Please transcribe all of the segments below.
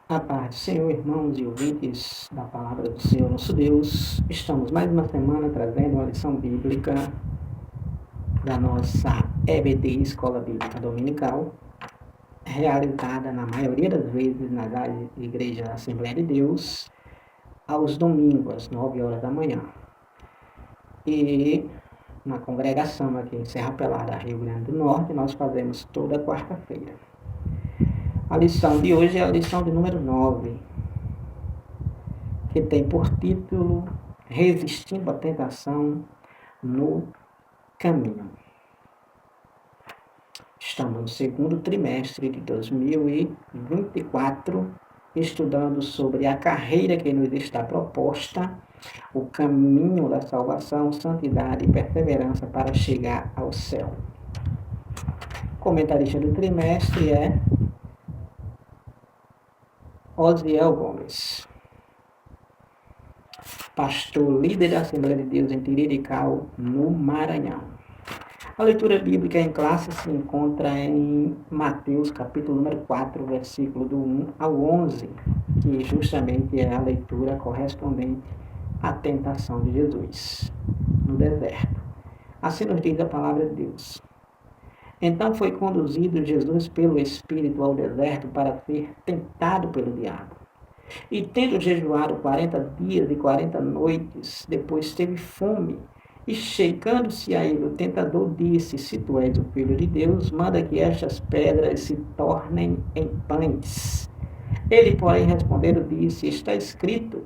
A paz do Senhor, irmãos e ouvintes da palavra do Senhor nosso Deus, estamos mais uma semana trazendo uma lição bíblica da nossa EBD, Escola Bíblica Dominical, realizada na maioria das vezes nas igrejas da Assembleia de Deus, aos domingos, às 9 horas da manhã. E na congregação aqui em Serra Pelada, Rio Grande do Norte, nós fazemos toda quarta-feira. A lição de hoje é a lição de número 9, que tem por título Resistindo à Tentação no Caminho. Estamos no segundo trimestre de 2024, estudando sobre a carreira que nos está proposta, o caminho da salvação, santidade e perseverança para chegar ao céu. O comentarista do trimestre é Osiel Gomes, pastor líder da Assembleia de Deus em Tirirical, no Maranhão. A leitura bíblica em classe se encontra em Mateus, capítulo número 4, versículo do 1 ao 11, que justamente é a leitura correspondente à tentação de Jesus no deserto. Assim nos diz a palavra de Deus. Então foi conduzido Jesus pelo Espírito ao deserto para ser tentado pelo diabo. E tendo jejuado 40 dias e 40 noites, depois teve fome. E chegando-se a ele, o tentador disse: Se tu és o Filho de Deus, manda que estas pedras se tornem em pães. Ele, porém, respondendo, disse: Está escrito,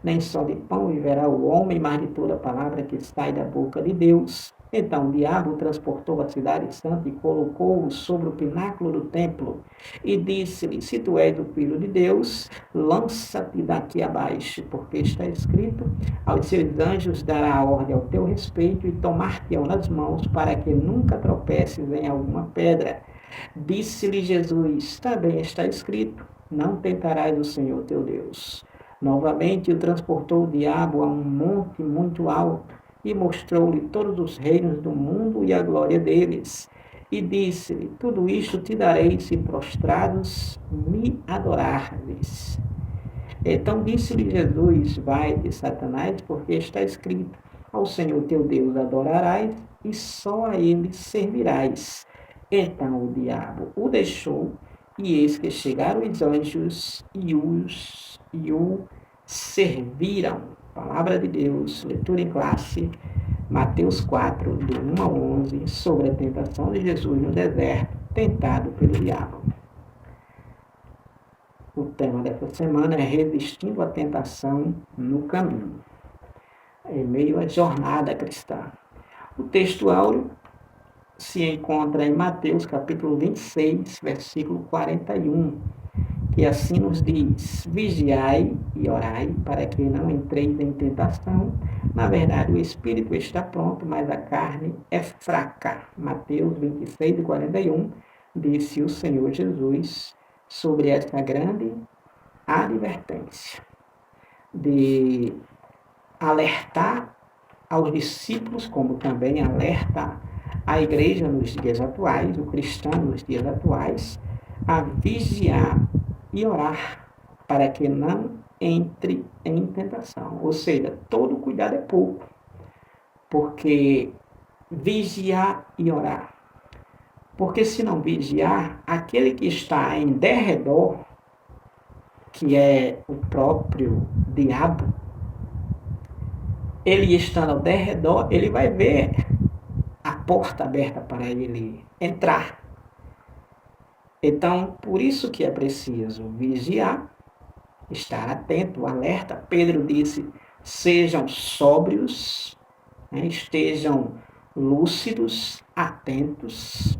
nem só de pão viverá o homem, mas de toda palavra que sai da boca de Deus. Então o diabo o transportou à cidade santa e colocou-o sobre o pináculo do templo e disse-lhe: Se tu és o Filho de Deus, lança-te daqui abaixo, porque está escrito: aos seus anjos dará a ordem ao teu respeito e tomar-te-ão nas mãos para que nunca tropeces em alguma pedra. Disse-lhe Jesus: Também está escrito: Não tentarás o Senhor teu Deus. Novamente o transportou o diabo a um monte muito alto e mostrou-lhe todos os reinos do mundo e a glória deles. E disse-lhe: Tudo isto te darei se prostrados me adorares. Então disse-lhe Jesus: Vai-te, Satanás, porque está escrito: Ao Senhor teu Deus adorarás e só a ele servirás. Então o diabo o deixou, e eis que chegaram os anjos e o serviram. Palavra de Deus, leitura em classe, Mateus 4, do 1 ao 11, sobre a tentação de Jesus no deserto, tentado pelo diabo. O tema dessa semana é Resistindo à Tentação no Caminho, em meio à jornada cristã. O texto áureo se encontra em Mateus, capítulo 26, versículo 41, que assim nos diz: Vigiai e orai, para que não entreis em tentação. Na verdade, o espírito está pronto, mas a carne é fraca. Mateus 26 e 41, disse o Senhor Jesus sobre essa grande advertência de alertar aos discípulos, como também alerta a igreja nos dias atuais, o cristão nos dias atuais, a vigiar e orar para que não entre em tentação. Ou seja, todo cuidado é pouco, porque vigiar e orar. Porque se não vigiar, aquele que está em derredor, que é o próprio diabo, ele estando ao derredor, ele vai ver a porta aberta para ele entrar. Então, por isso que é preciso vigiar, estar atento, alerta. Pedro disse: sejam sóbrios, estejam lúcidos, atentos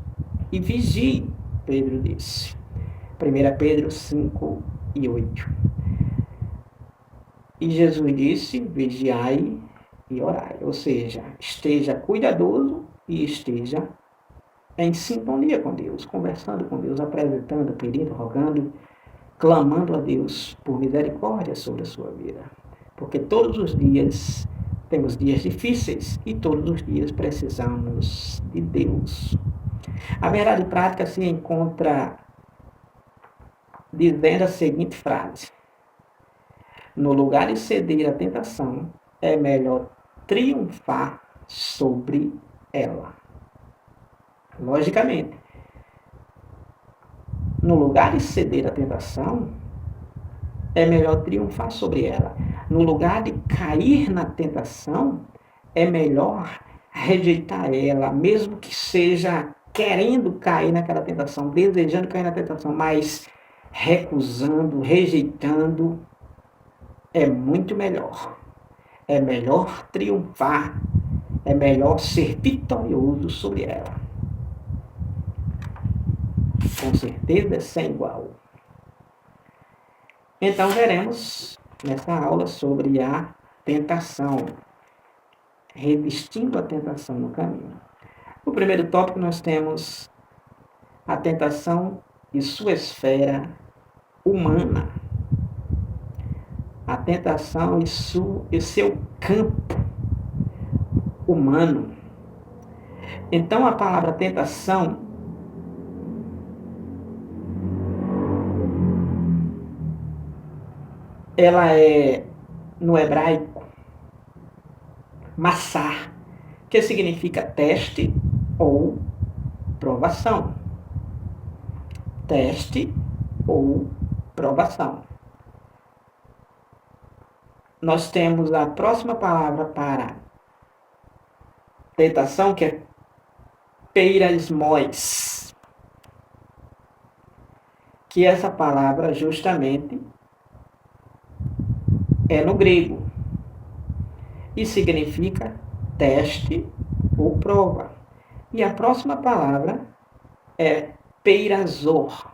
e vigiem, Pedro disse. 1 Pedro 5 e 8. E Jesus disse: vigiai e orai. Ou seja, esteja cuidadoso e esteja em sintonia com Deus, conversando com Deus, apresentando, pedindo, rogando, clamando a Deus por misericórdia sobre a sua vida. Porque todos os dias temos dias difíceis e todos os dias precisamos de Deus. A verdade prática se encontra dizendo a seguinte frase: no lugar de ceder à tentação, é melhor triunfar sobre ela. Logicamente, no lugar de ceder à tentação, é melhor triunfar sobre ela. No lugar de cair na tentação, é melhor rejeitar ela, mesmo que seja querendo cair naquela tentação, desejando cair na tentação, mas recusando, rejeitando, é muito melhor. É melhor triunfar, é melhor ser vitorioso sobre ela. Com certeza, sem igual. Então, veremos nessa aula sobre a tentação, resistindo à tentação no caminho. No primeiro tópico, nós temos a tentação e sua esfera humana. A tentação e seu campo humano. Então, a palavra tentação ela é, no hebraico, massar, que significa teste ou provação. Teste ou provação. Nós temos a próxima palavra para tentação, que é peirasmos, que essa palavra justamente é no grego e significa teste ou prova. E a próxima palavra é peirazor.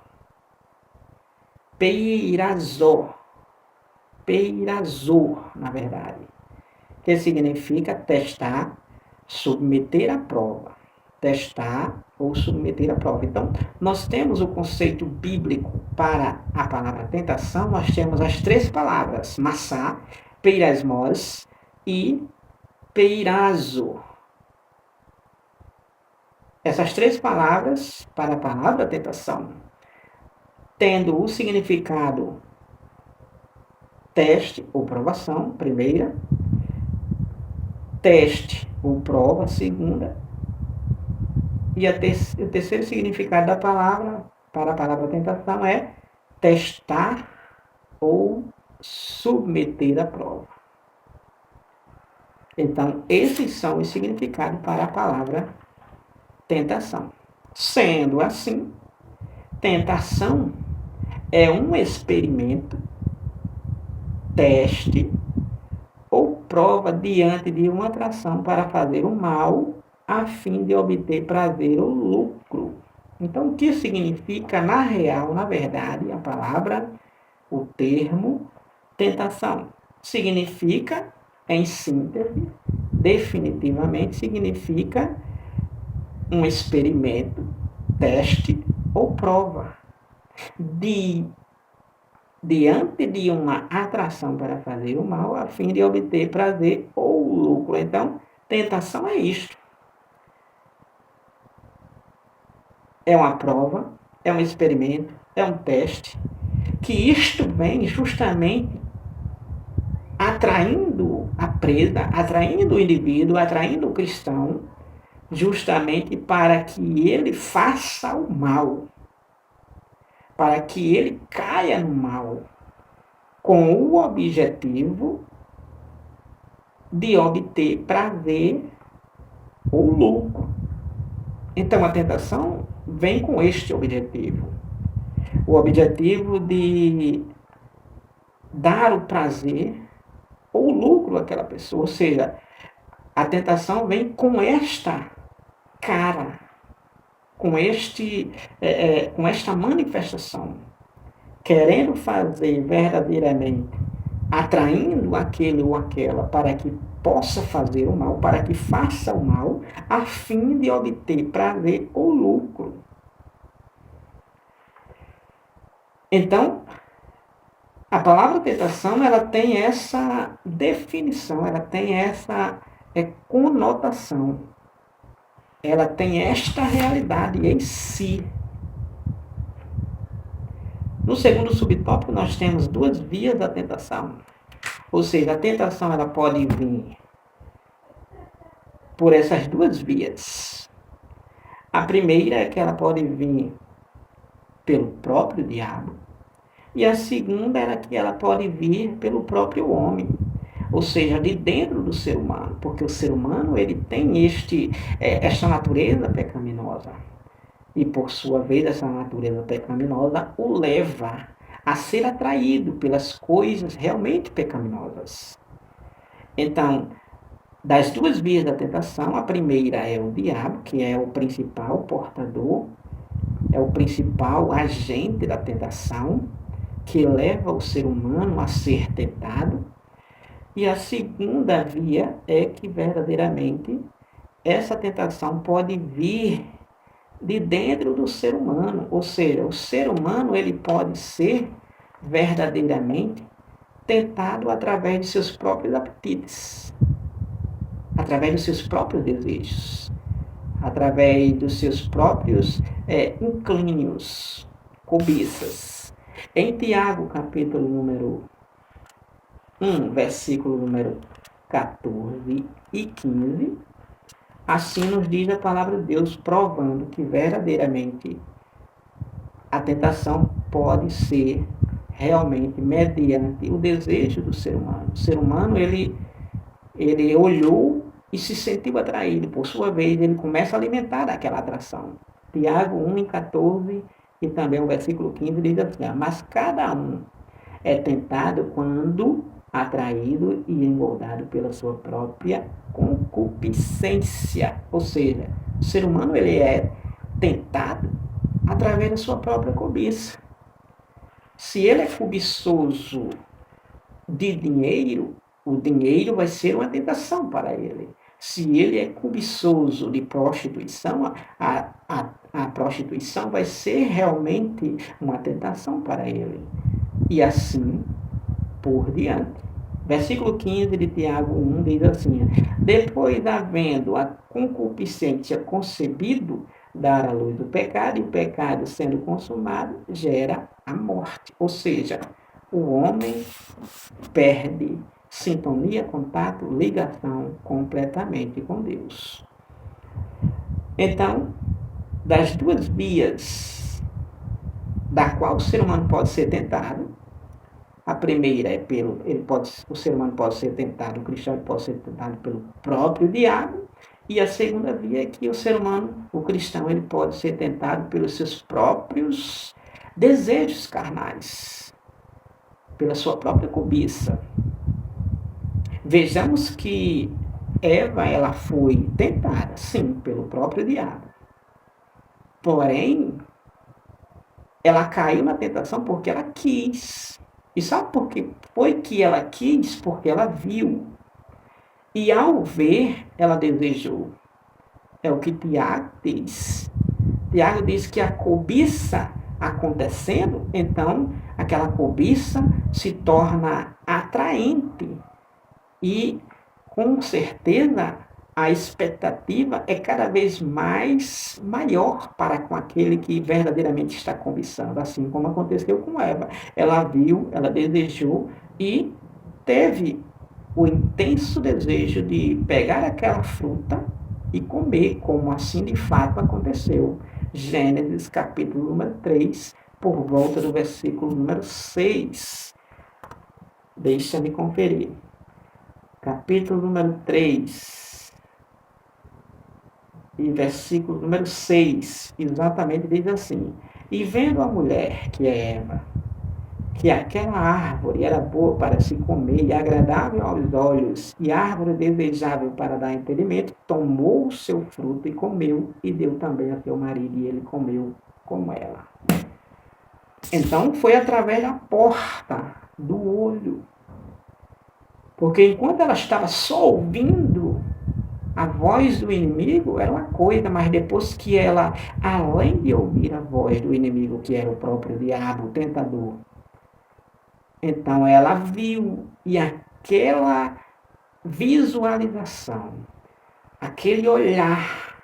Peirazor, na verdade, que significa testar, submeter à prova. Testar ou submeter à prova. Então, nós temos o conceito bíblico para a palavra tentação, nós temos as três palavras, massá, peirasmos e peirazo. Essas três palavras para a palavra tentação, tendo o significado teste ou provação, primeira, teste ou prova, segunda, e o terceiro significado da palavra para a palavra tentação é testar ou submeter à prova. Então, esses são os significados para a palavra tentação. Sendo assim, tentação é um experimento, teste ou prova diante de uma atração para fazer o mal a fim de obter prazer ou lucro. Então, o que significa, na real, na verdade, a palavra, o termo tentação? Significa, em síntese, definitivamente, significa um experimento, teste ou prova diante de uma atração para fazer o mal, a fim de obter prazer ou lucro. Então, tentação é isto. É uma prova, é um experimento, é um teste, que isto vem justamente atraindo a presa, atraindo o indivíduo, atraindo o cristão, justamente para que ele faça o mal, para que ele caia no mal, com o objetivo de obter prazer ou lucro. Então, a tentação vem com este objetivo. O objetivo de dar o prazer ou lucro àquela pessoa. Ou seja, a tentação vem com esta cara, com esta manifestação, querendo fazer verdadeiramente, atraindo aquele ou aquela para que possa fazer o mal, para que faça o mal, a fim de obter prazer ou lucro. Então, a palavra tentação, ela tem essa definição, ela tem essa conotação, ela tem esta realidade em si. No segundo subtópico, nós temos duas vias da tentação. Ou seja, a tentação ela pode vir por essas duas vias. A primeira é que ela pode vir pelo próprio diabo. E a segunda é que ela pode vir pelo próprio homem. Ou seja, de dentro do ser humano. Porque o ser humano ele tem esta natureza pecaminosa. E por sua vez, essa natureza pecaminosa o leva a ser atraído pelas coisas realmente pecaminosas. Então, das duas vias da tentação, a primeira é o diabo, que é o principal portador, é o principal agente da tentação, que leva o ser humano a ser tentado. E a segunda via é que verdadeiramente essa tentação pode vir de dentro do ser humano, ou seja, o ser humano ele pode ser verdadeiramente tentado através de seus próprios apetites, através dos seus próprios desejos, através dos seus próprios inclínios, cobiças. Em Tiago, capítulo número 1, versículo número 14 e 15, assim nos diz a palavra de Deus, provando que verdadeiramente a tentação pode ser realmente mediante o desejo do ser humano. O ser humano, ele olhou e se sentiu atraído. Por sua vez, ele começa a alimentar aquela atração. Tiago 1:14 e também o versículo 15 diz assim, mas cada um é tentado quando atraído e engordado pela sua própria concupiscência. Ou seja, o ser humano ele é tentado através da sua própria cobiça. Se ele é cobiçoso de dinheiro, o dinheiro vai ser uma tentação para ele. Se ele é cobiçoso de prostituição, a prostituição vai ser realmente uma tentação para ele. E assim por diante. Versículo 15 de Tiago 1 diz assim, depois havendo a concupiscência concebido, dar à luz do pecado, e o pecado sendo consumado, gera a morte. Ou seja, o homem perde sintonia, contato, ligação completamente com Deus. Então, das duas vias da qual o ser humano pode ser tentado, a primeira é o ser humano pode ser tentado, o cristão pode ser tentado pelo próprio diabo, e a segunda via é que o ser humano, o cristão, ele pode ser tentado pelos seus próprios desejos carnais, pela sua própria cobiça. Vejamos que Eva, ela foi tentada, sim, pelo próprio diabo. Porém, ela caiu na tentação porque ela quis. E sabe por que foi que ela quis? Porque ela viu. E ao ver, ela desejou. É o que Tiago diz. Tiago diz que a cobiça acontecendo, então aquela cobiça se torna atraente. E, com certeza, a expectativa é cada vez mais maior para com aquele que verdadeiramente está cobiçando, assim como aconteceu com Eva. Ela viu, ela desejou e teve o intenso desejo de pegar aquela fruta e comer, como assim de fato aconteceu. Gênesis capítulo número 3, por volta do versículo número 6. Deixa-me conferir. Capítulo número 3. E versículo número 6, exatamente diz assim, e vendo a mulher, que é Eva, que aquela árvore era boa para se comer e agradável aos olhos, e árvore desejável para dar entendimento, tomou o seu fruto e comeu, e deu também a seu marido, e ele comeu como ela. Então foi através da porta do olho, porque enquanto ela estava só ouvindo a voz do inimigo, era uma coisa, mas depois que ela, além de ouvir a voz do inimigo, que era o próprio diabo, o tentador, então ela viu, e aquela visualização, aquele olhar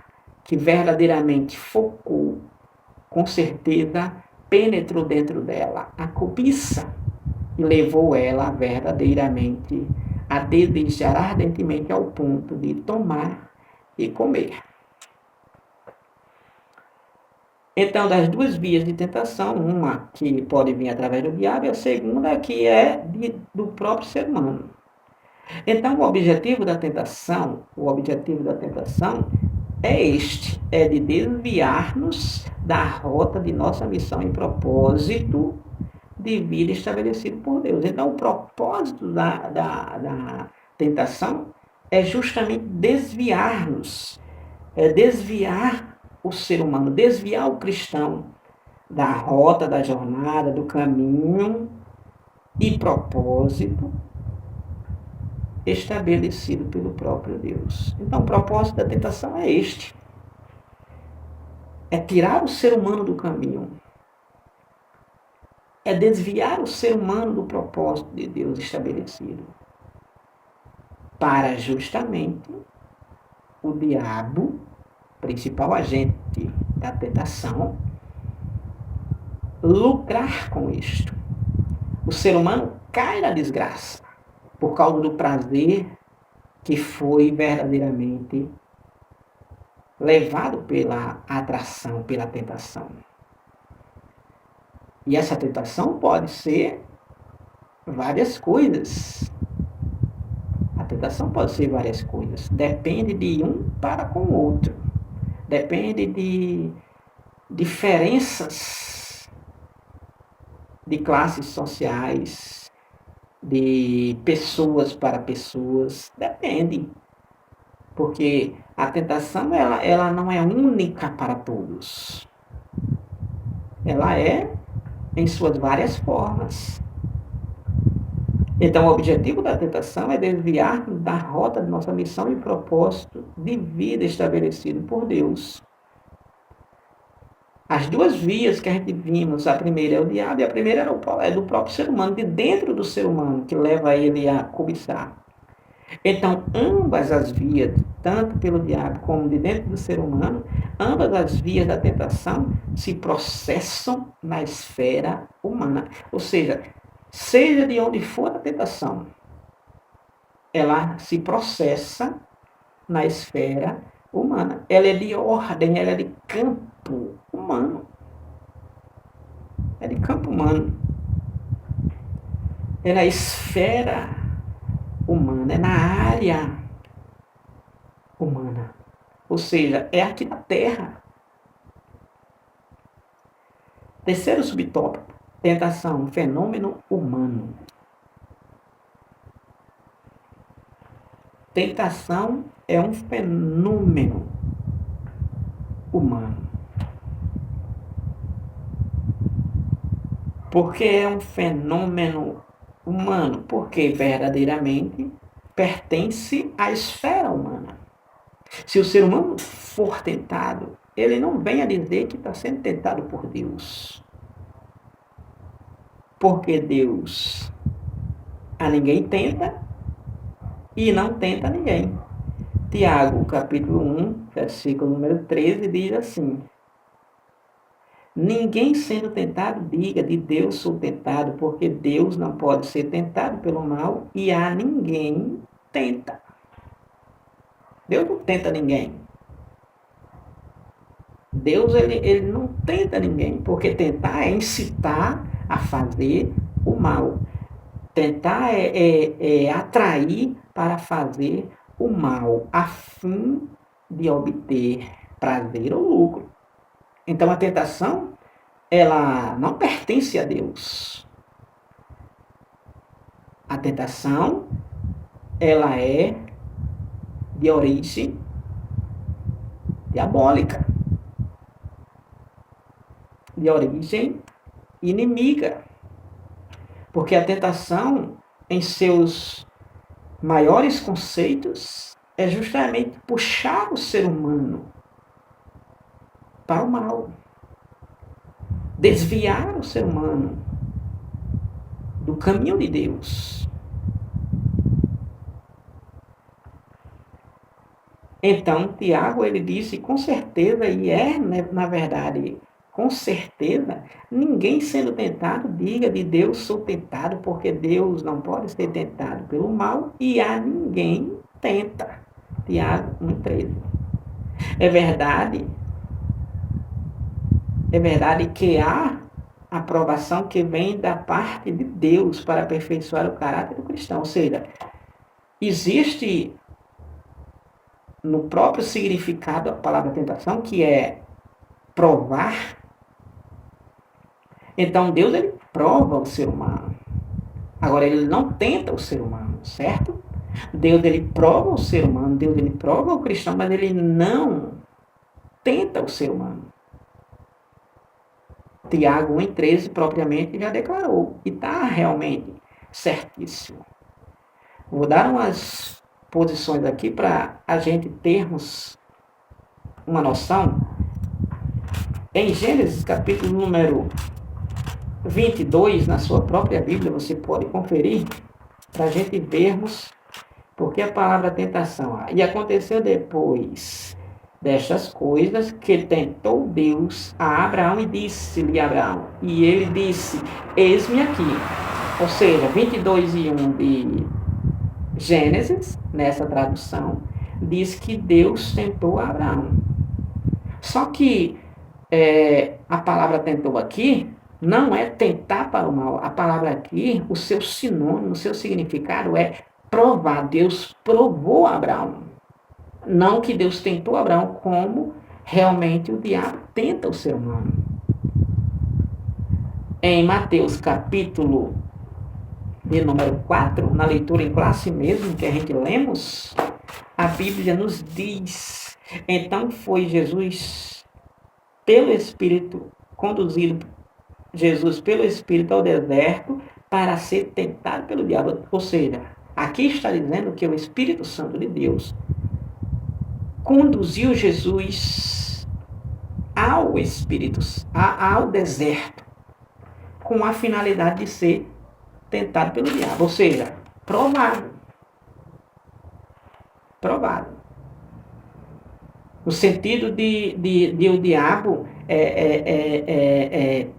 que verdadeiramente focou, com certeza penetrou dentro dela a cobiça e levou ela verdadeiramente a desejar ardentemente ao ponto de tomar e comer. Então, das duas vias de tentação, uma que pode vir através do diabo e a segunda que é do próprio ser humano. Então, o objetivo da tentação é este, é de desviar-nos da rota de nossa missão e propósito de vida estabelecido por Deus. Então, o propósito da tentação é justamente desviar-nos, é desviar o ser humano, desviar o cristão da rota, da jornada, do caminho e propósito estabelecido pelo próprio Deus. Então, o propósito da tentação é este: é tirar o ser humano do caminho, é desviar o ser humano do propósito de Deus estabelecido, para justamente o diabo, principal agente da tentação, lucrar com isto. O ser humano cai na desgraça por causa do prazer que foi verdadeiramente levado pela atração, pela tentação. E essa tentação pode ser várias coisas. A tentação pode ser várias coisas. Depende de um para com o outro. Depende de diferenças de classes sociais, de pessoas para pessoas. Depende. Porque a tentação ela não é única para todos. Ela é em suas várias formas. Então, o objetivo da tentação é desviar da rota de nossa missão e propósito de vida estabelecido por Deus. As duas vias que a gente vimos, a primeira é o diabo e a primeira é do próprio ser humano, de dentro do ser humano, que leva ele a cobiçar. Então, ambas as vias, tanto pelo diabo como de dentro do ser humano, ambas as vias da tentação se processam na esfera humana. Ou seja de onde for a tentação, ela se processa na esfera humana. Ela é de ordem, ela é de campo humano. É de campo humano. É na esfera humana, é na área humana. Ou seja, é aqui na Terra. Terceiro subtópico: tentação, fenômeno humano. Tentação é um fenômeno humano. Por que é um fenômeno humano? Porque verdadeiramente pertence à esfera humana. Se o ser humano for tentado, ele não vem a dizer que está sendo tentado por Deus. Porque Deus a ninguém tenta e não tenta ninguém. Tiago, capítulo 1, versículo número 13, diz assim: ninguém sendo tentado diga de Deus sou tentado, porque Deus não pode ser tentado pelo mal e a ninguém tenta. Deus não tenta ninguém. Deus ele não tenta ninguém, porque tentar é incitar a fazer o mal. Tentar é atrair para fazer o mal, a fim de obter prazer ou lucro. Então a tentação, ela não pertence a Deus. A tentação, ela é de origem diabólica, de origem inimiga. Porque a tentação, em seus maiores conceitos, é justamente puxar o ser humano para o mal. Desviar o ser humano do caminho de Deus. Então, Tiago, ele disse com certeza, e é, né, na verdade, com certeza, ninguém sendo tentado diga de Deus sou tentado, porque Deus não pode ser tentado pelo mal e a ninguém tenta. Tiago 1,13. É verdade que há aprovação que vem da parte de Deus para aperfeiçoar o caráter do cristão. Ou seja, existe no próprio significado da palavra tentação, que é provar. Então Deus, ele prova o ser humano. Agora, ele não tenta o ser humano, certo? Deus, ele prova o ser humano, Deus, ele prova o cristão, mas ele não tenta o ser humano. Tiago 1,13 propriamente já declarou, e está realmente certíssimo. Vou dar umas posições aqui para a gente termos uma noção. Em Gênesis, capítulo número 22, na sua própria Bíblia, você pode conferir, para a gente vermos porque a palavra tentação. E aconteceu depois destas coisas que tentou Deus a Abraão e disse-lhe Abraão, e ele disse, eis-me aqui. Ou seja, 22:1 de Gênesis, nessa tradução, diz que Deus tentou Abraão. Só que a palavra tentou aqui não é tentar para o mal. A palavra aqui, o seu sinônimo, o seu significado é provar. Deus provou Abraão. Não que Deus tentou Abraão como realmente o diabo tenta o ser humano. Em Mateus capítulo de número 4, na leitura em classe mesmo que a gente lemos, a Bíblia nos diz, então foi Jesus pelo Espírito, conduzido Jesus pelo Espírito ao deserto para ser tentado pelo diabo. Ou seja, aqui está dizendo que o Espírito Santo de Deus conduziu Jesus ao deserto com a finalidade de ser tentado pelo diabo. Ou seja, provado. No sentido de o diabo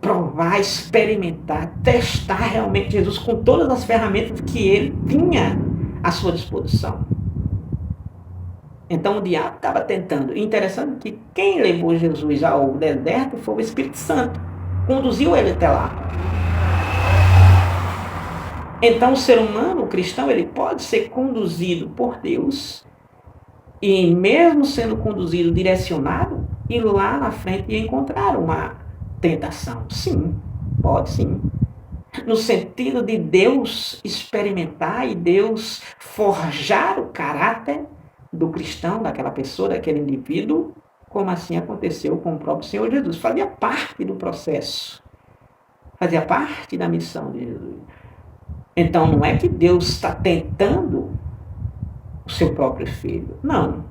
provar, experimentar, testar realmente Jesus com todas as ferramentas que ele tinha à sua disposição. Então o diabo estava tentando. Interessante que quem levou Jesus ao deserto foi o Espírito Santo. Conduziu ele até lá. Então o ser humano, o cristão, ele pode ser conduzido por Deus e mesmo sendo conduzido, direcionado, ir lá na frente e encontrar uma tentação. Sim, pode sim. No sentido de Deus experimentar e Deus forjar o caráter do cristão, daquela pessoa, daquele indivíduo, como assim aconteceu com o próprio Senhor Jesus. Fazia parte do processo. Fazia parte da missão de Jesus. Então não é que Deus está tentando o seu próprio filho. Não.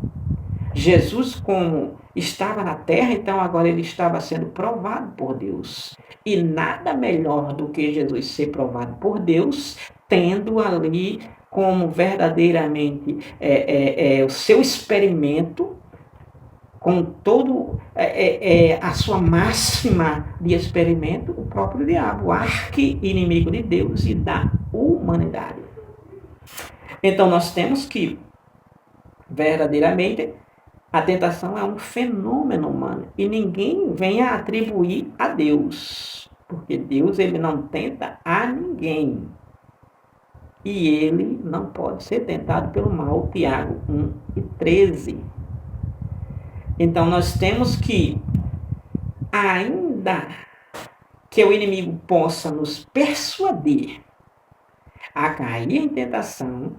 Jesus, como estava na terra, então agora ele estava sendo provado por Deus. E nada melhor do que Jesus ser provado por Deus, tendo ali como verdadeiramente o seu experimento, com todo a sua máxima de experimento, o próprio diabo, arqui-inimigo de Deus e da humanidade. Então nós temos que, verdadeiramente, a tentação é um fenômeno humano e ninguém vem a atribuir a Deus, porque Deus, ele não tenta a ninguém e ele não pode ser tentado pelo mal. Tiago 1,13. Então nós temos que, ainda que o inimigo possa nos persuadir a cair em tentação,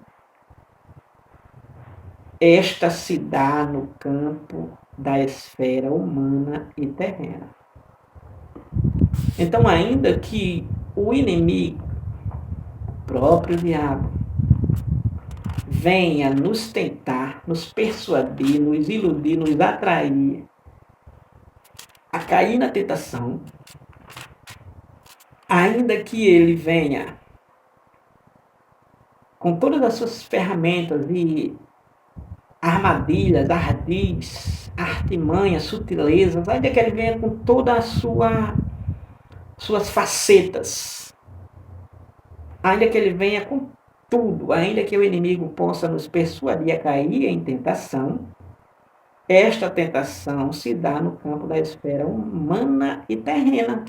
esta se dá no campo da esfera humana e terrena. Então, ainda que o inimigo, o próprio diabo, venha nos tentar, nos persuadir, nos iludir, nos atrair a cair na tentação, ainda que ele venha com todas as suas ferramentas e armadilhas, ardis, artimanhas, sutilezas, ainda que ele venha com todas as suas facetas, ainda que ele venha com tudo, ainda que o inimigo possa nos persuadir a cair em tentação, esta tentação se dá no campo da esfera humana e terrena.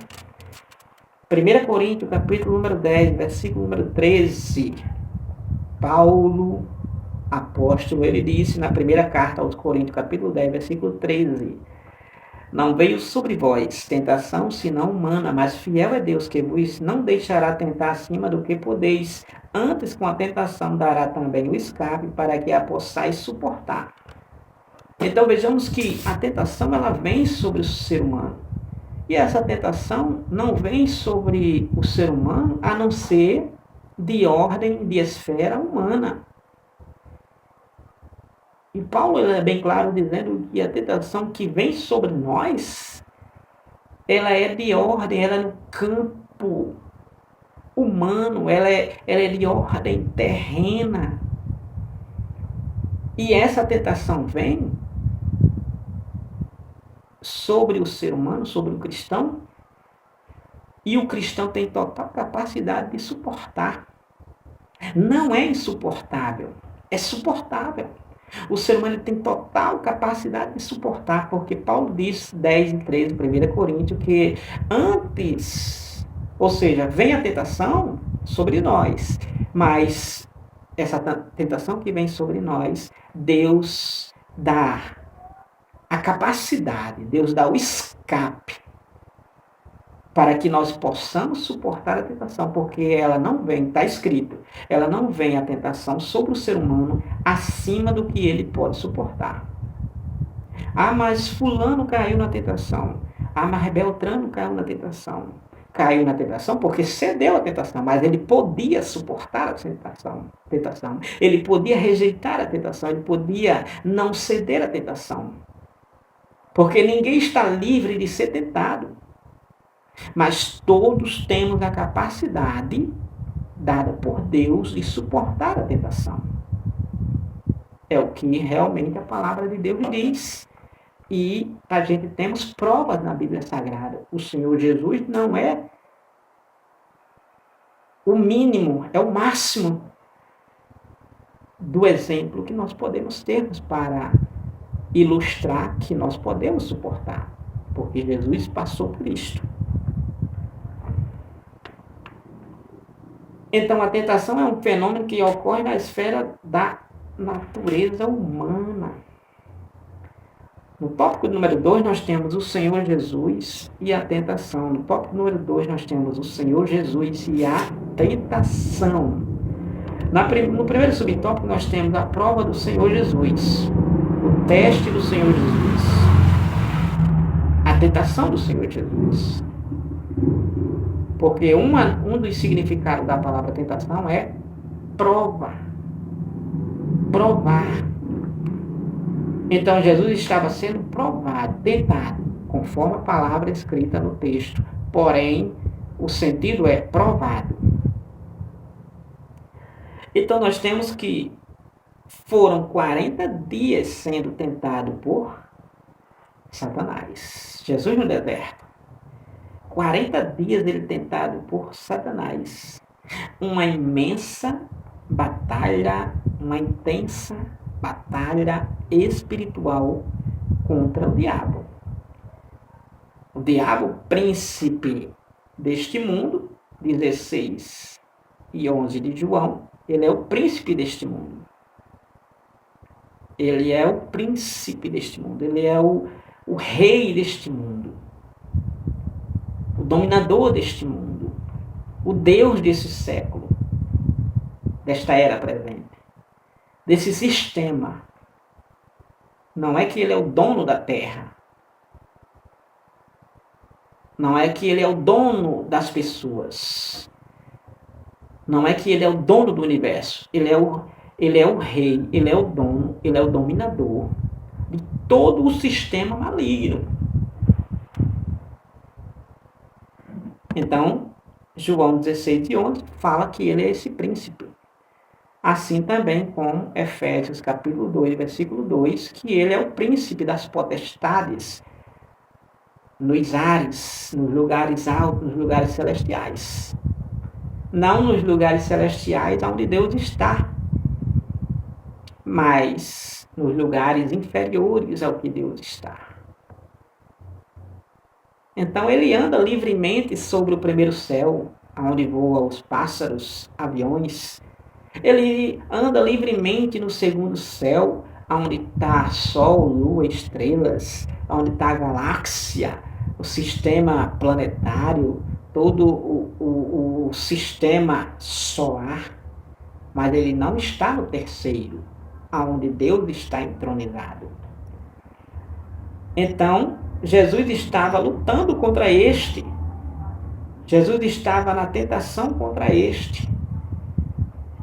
1 Coríntios, capítulo número 10, versículo número 13. Paulo, apóstolo, ele disse na primeira carta aos Coríntios, capítulo 10, versículo 13: Não veio sobre vós tentação senão humana, mas fiel é Deus que vos não deixará tentar acima do que podeis. Antes, com a tentação, dará também o escape para que a possais suportar. Então vejamos que a tentação ela vem sobre o ser humano. E essa tentação não vem sobre o ser humano a não ser de ordem, de esfera humana. E Paulo é bem claro dizendo que a tentação que vem sobre nós, ela é de ordem, ela é no campo humano, ela é de ordem terrena. E essa tentação vem sobre o ser humano, sobre o cristão, e o cristão tem total capacidade de suportar. Não é insuportável, é suportável. O ser humano tem total capacidade de suportar, porque Paulo diz 10 e 13, 1 Coríntios, que antes, ou seja, vem a tentação sobre nós, mas essa tentação que vem sobre nós, Deus dá a capacidade, Deus dá o escape para que nós possamos suportar a tentação, porque ela não vem, está escrito, ela não vem a tentação sobre o ser humano acima do que ele pode suportar. Ah, mas fulano caiu na tentação. Ah, mas Beltrano caiu na tentação. Caiu na tentação porque cedeu à tentação, mas ele podia suportar a tentação. Ele podia rejeitar a tentação, ele podia não ceder à tentação. Porque ninguém está livre de ser tentado. Mas todos temos a capacidade dada por Deus de suportar a tentação. É o que realmente a palavra de Deus diz. E a gente temos provas na Bíblia Sagrada. O Senhor Jesus não é o mínimo, é o máximo do exemplo que nós podemos termos para ilustrar que nós podemos suportar, porque Jesus passou por isto. Então, a tentação é um fenômeno que ocorre na esfera da natureza humana. No tópico número 2, nós temos o Senhor Jesus e a tentação. No tópico número 2, nós temos o Senhor Jesus e a tentação. No primeiro subtópico, nós temos a prova do Senhor Jesus, o teste do Senhor Jesus, a tentação do Senhor Jesus. Porque um dos significados da palavra tentação é prova, provar. Então Jesus estava sendo provado, tentado, conforme a palavra escrita no texto. Porém, o sentido é provado. Então nós temos que foram 40 dias sendo tentado por Satanás. Jesus no deserto. 40 dias ele tentado por Satanás. Uma imensa batalha, uma intensa batalha espiritual contra o diabo. O diabo, príncipe deste mundo, 16 e 11 de João, ele é o príncipe deste mundo. Ele é o príncipe deste mundo, ele é o rei deste mundo, o dominador deste mundo, o Deus desse século, desta era presente, desse sistema. Não é que ele é o dono da terra, não é que ele é o dono das pessoas, não é que ele é o dono do universo, ele é o rei, ele é o dono, ele é o dominador de todo o sistema maligno. Então, João 16 e 11 fala que ele é esse príncipe. Assim também com Efésios capítulo 2, versículo 2, que ele é o príncipe das potestades nos ares, nos lugares altos, nos lugares celestiais. Não nos lugares celestiais onde Deus está, mas nos lugares inferiores ao que Deus está. Então ele anda livremente sobre o primeiro céu, onde voam os pássaros, aviões. Ele anda livremente no segundo céu, onde está Sol, Lua, estrelas, onde está a galáxia, o sistema planetário, todo o sistema solar. Mas ele não está no terceiro, onde Deus está entronizado. Então, Jesus estava lutando contra este. Jesus estava na tentação contra este.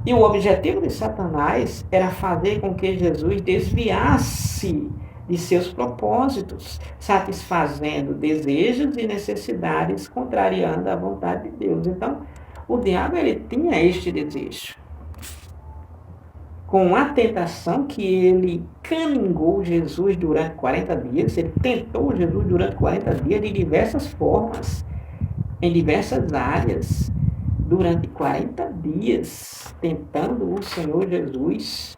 E o objetivo de Satanás era fazer com que Jesus desviasse de seus propósitos, satisfazendo desejos e necessidades, contrariando a vontade de Deus. Então, o diabo ele tinha este desejo. Com a tentação que ele caningou Jesus durante 40 dias, ele tentou Jesus durante 40 dias de diversas formas, em diversas áreas, durante 40 dias, tentando o Senhor Jesus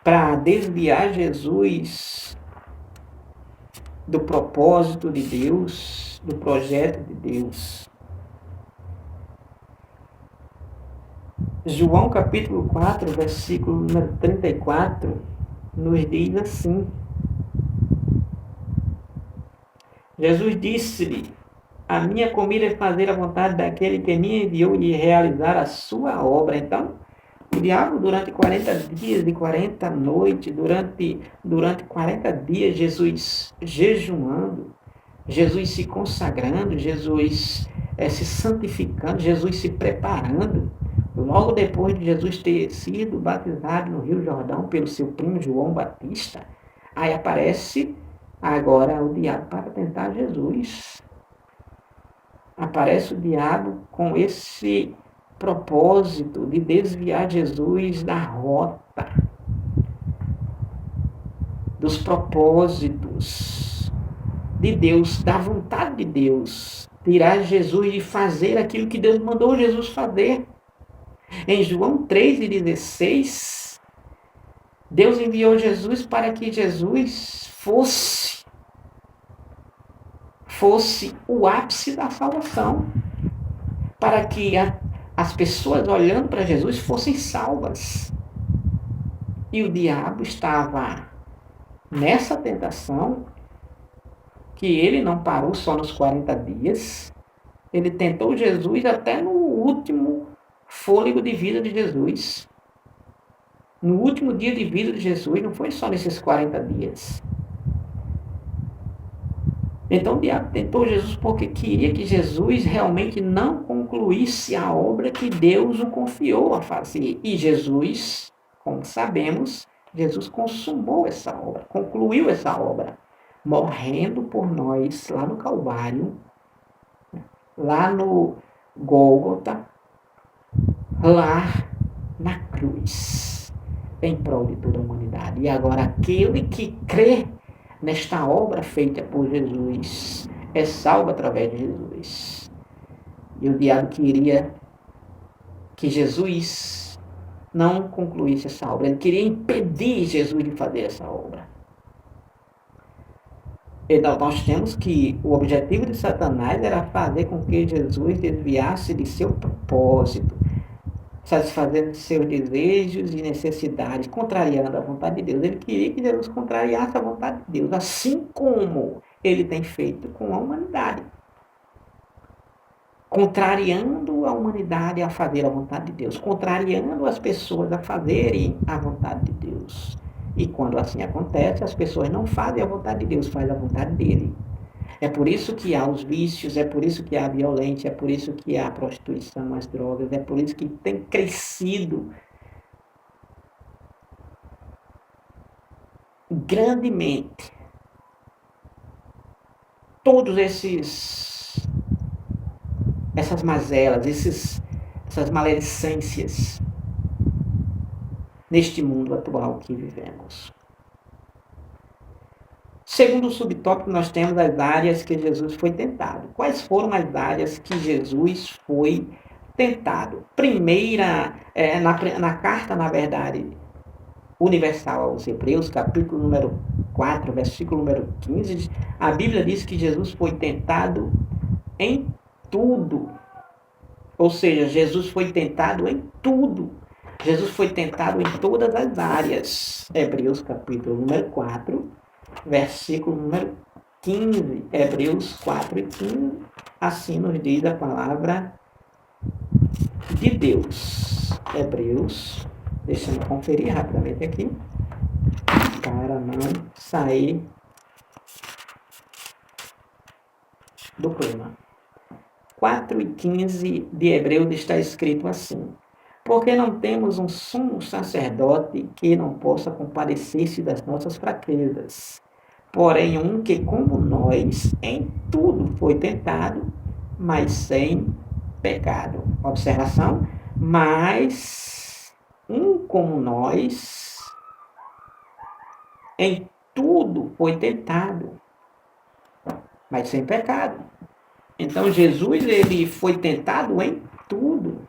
para desviar Jesus do propósito de Deus, do projeto de Deus. João capítulo 4, versículo número 34, nos diz assim: Jesus disse-lhe: a minha comida é fazer a vontade daquele que me enviou e realizar a sua obra. Então, o diabo, durante 40 dias e 40 noites, durante 40 dias, Jesus jejuando, Jesus se consagrando, Jesus se santificando, Jesus se preparando. Logo depois de Jesus ter sido batizado no Rio Jordão pelo seu primo João Batista, aí aparece agora o diabo para tentar Jesus. Aparece o diabo com esse propósito de desviar Jesus da rota, dos propósitos de Deus, da vontade de Deus, tirar Jesus de fazer aquilo que Deus mandou Jesus fazer. Em João 3,16, Deus enviou Jesus para que Jesus fosse o ápice da salvação, para que as pessoas olhando para Jesus fossem salvas. E o diabo estava nessa tentação, que ele não parou só nos 40 dias, ele tentou Jesus até no último fôlego de vida de Jesus. No último dia de vida de Jesus, não foi só nesses 40 dias. Então o diabo tentou Jesus porque queria que Jesus realmente não concluísse a obra que Deus o confiou a fazer. E Jesus, como sabemos, Jesus consumou essa obra, concluiu essa obra, morrendo por nós lá no Calvário, lá no Gólgota, lá na cruz, em prol de toda a humanidade. E agora aquele que crê nesta obra feita por Jesus é salvo através de Jesus. E o diabo queria que Jesus não concluísse essa obra. Ele queria impedir Jesus de fazer essa obra. Então nós temos que o objetivo de Satanás era fazer com que Jesus desviasse de seu propósito, satisfazendo seus desejos e necessidades, contrariando a vontade de Deus. Ele queria que Jesus contrariasse a vontade de Deus, assim como ele tem feito com a humanidade. Contrariando a humanidade a fazer a vontade de Deus, contrariando as pessoas a fazerem a vontade de Deus. E quando assim acontece, as pessoas não fazem a vontade de Deus, fazem a vontade dele. É por isso que há os vícios, é por isso que há a violência, é por isso que há a prostituição, as drogas, é por isso que tem crescido grandemente todos essas mazelas, essas maledicências. neste mundo atual que vivemos. Segundo o subtópico, nós temos as áreas que Jesus foi tentado. Quais foram as áreas que Jesus foi tentado? Primeira, na carta, na verdade, universal aos Hebreus, capítulo número 4, versículo número 15, a Bíblia diz que Jesus foi tentado em tudo. Ou seja, Jesus foi tentado em tudo. Jesus foi tentado em todas as áreas. Hebreus capítulo número 4, versículo número 15. Hebreus 4 e 15. Assim nos diz a palavra de Deus. Hebreus, deixa eu conferir rapidamente aqui, para não sair do clima. 4 e 15 de Hebreus está escrito assim: porque não temos um sumo sacerdote que não possa compadecer-se das nossas fraquezas, porém um que, como nós, em tudo foi tentado, mas sem pecado. Observação: mas um como nós, em tudo foi tentado, mas sem pecado. Então Jesus ele foi tentado em tudo.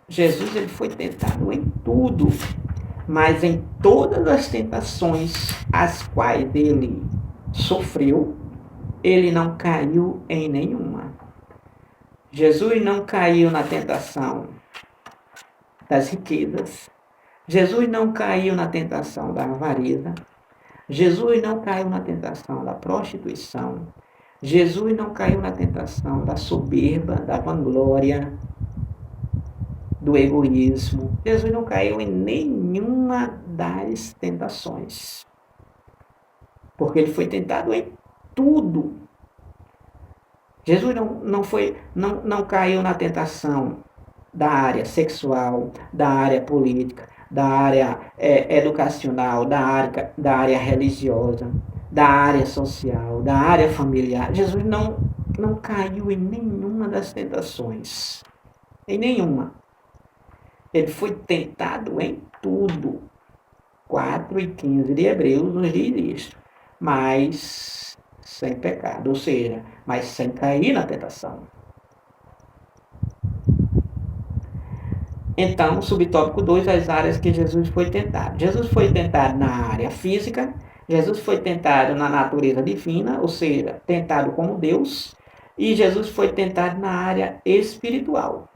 Jesus ele foi tentado em tudo, mas em todas as tentações as quais ele sofreu, ele não caiu em nenhuma. Jesus não caiu na tentação das riquezas. Jesus não caiu na tentação da avareza. Jesus não caiu na tentação da prostituição. Jesus não caiu na tentação da soberba, da vanglória, do egoísmo. Jesus não caiu em nenhuma das tentações. Porque ele foi tentado em tudo. Jesus não caiu na tentação da área sexual, da área política, da área educacional, da área religiosa, da área social, da área familiar. Jesus não caiu em nenhuma das tentações. Em nenhuma. Ele foi tentado em tudo. 4 e 15 de Hebreus nos diz isso. Mas sem pecado, ou seja, mas sem cair na tentação. Então, subtópico 2, as áreas que Jesus foi tentado. Jesus foi tentado na área física, Jesus foi tentado na natureza divina, ou seja, tentado como Deus, e Jesus foi tentado na área espiritual.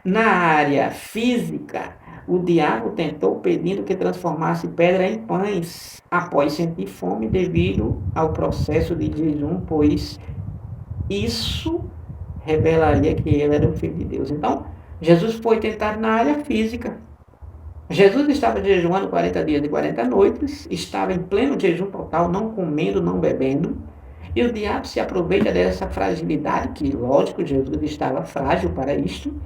Na área física, o diabo tentou pedindo que transformasse pedra em pães, após sentir fome devido ao processo de jejum, pois isso revelaria que ele era o Filho de Deus. Então, Jesus foi tentado na área física. Jesus estava jejuando 40 dias e 40 noites, estava em pleno jejum total, não comendo, não bebendo, e o diabo se aproveita dessa fragilidade, que lógico, Jesus estava frágil para isto,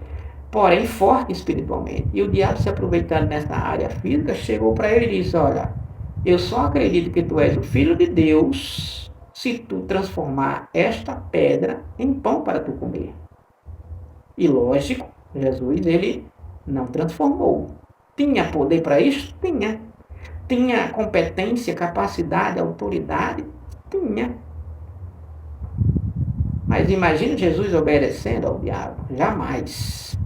porém forte espiritualmente. E o diabo, se aproveitando nessa área física, chegou para ele e disse: olha, eu só acredito que tu és o Filho de Deus se tu transformar esta pedra em pão para tu comer. E lógico, Jesus ele não transformou. Tinha poder para isso? Tinha. Tinha competência, capacidade, autoridade? Tinha. Mas imagine Jesus obedecendo ao diabo. Jamais.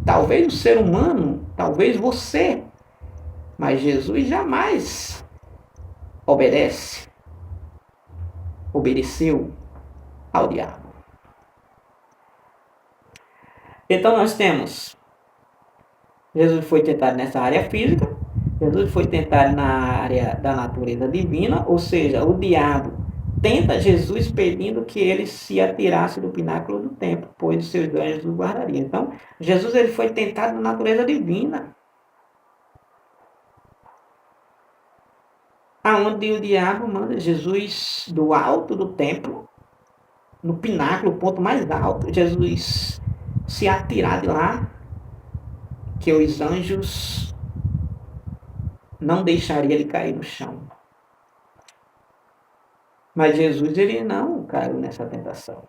Talvez o ser humano, talvez você, mas Jesus jamais obedeceu ao diabo. Então nós temos, Jesus foi tentado nessa área física, Jesus foi tentado na área da natureza divina, ou seja, o diabo tenta Jesus pedindo que ele se atirasse do pináculo do templo, pois os seus anjos o guardariam. Então, Jesus ele foi tentado na natureza divina, aonde o diabo manda Jesus do alto do templo, no pináculo, o ponto mais alto, Jesus se atirar de lá, que os anjos não deixariam ele cair no chão. Mas Jesus ele não caiu nessa tentação.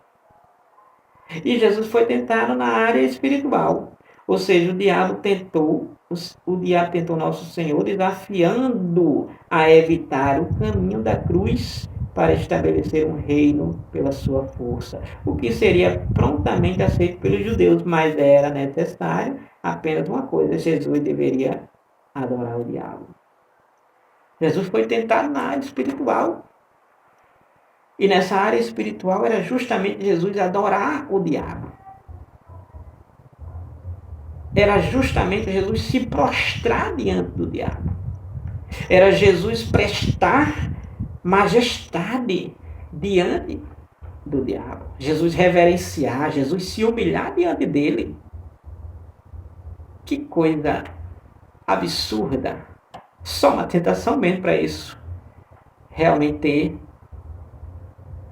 E Jesus foi tentado na área espiritual. Ou seja, o diabo tentou nosso Senhor, desafiando a evitar o caminho da cruz para estabelecer um reino pela sua força, o que seria prontamente aceito pelos judeus, mas era necessário apenas uma coisa: Jesus deveria adorar o diabo. Jesus foi tentado na área espiritual. E nessa área espiritual era justamente Jesus adorar o diabo. Era justamente Jesus se prostrar diante do diabo. Era Jesus prestar majestade diante do diabo. Jesus reverenciar, Jesus se humilhar diante dele. Que coisa absurda. Só uma tentação mesmo para isso realmente ter